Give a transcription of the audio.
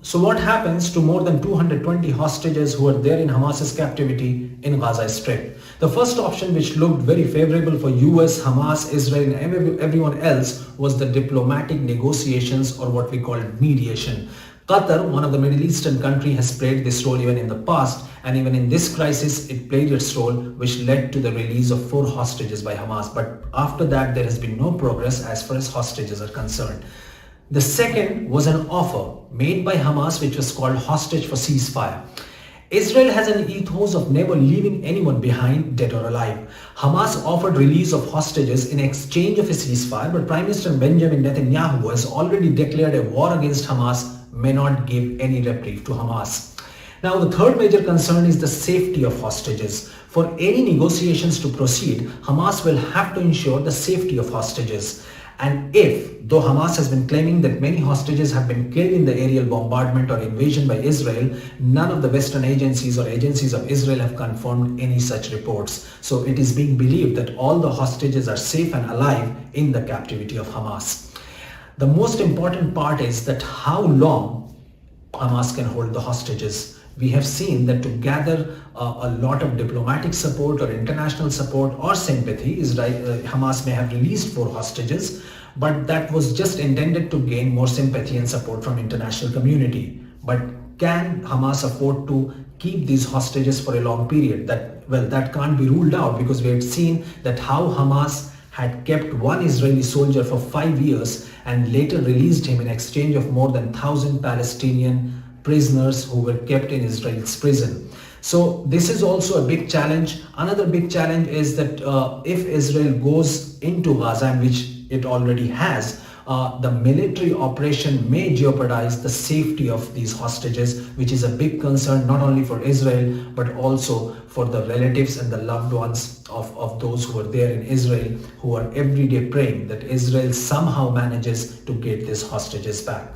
So what happens to more than 220 hostages who are there in Hamas's captivity in Gaza Strip? The first option, which looked very favorable for US, Hamas, Israel and everyone else, was the diplomatic negotiations, or what we call mediation. Qatar, one of the Middle Eastern country, has played this role even in the past, and even in this crisis it played its role, which led to the release of 4 hostages by Hamas. But after that there has been no progress as far as hostages are concerned. The second was an offer made by Hamas, which was called hostage for ceasefire. Israel has an ethos of never leaving anyone behind, dead or alive. Hamas offered release of hostages in exchange of a ceasefire, but Prime Minister Benjamin Netanyahu, who has already declared a war against Hamas, may not give any reprieve to Hamas. Now, the third major concern is the safety of hostages. For any negotiations to proceed, Hamas will have to ensure the safety of hostages. And though Hamas has been claiming that many hostages have been killed in the aerial bombardment or invasion by Israel, none of the Western agencies or agencies of Israel have confirmed any such reports. So it is being believed that all the hostages are safe and alive in the captivity of Hamas. The most important part is that how long Hamas can hold the hostages. We have seen that to gather a lot of diplomatic support or international support or sympathy, Hamas may have released 4 hostages, but that was just intended to gain more sympathy and support from international community. But can Hamas afford to keep these hostages for a long period? That can't be ruled out, because we had seen that how Hamas had kept one Israeli soldier for 5 years and later released him in exchange of more than 1,000 Palestinian prisoners who were kept in Israel's prison. So this is also a big challenge. Another big challenge is that if Israel goes into Gaza, and which it already has, the military operation may jeopardize the safety of these hostages, which is a big concern not only for Israel but also for the relatives and the loved ones of those who are there in Israel, who are every day praying that Israel somehow manages to get these hostages back.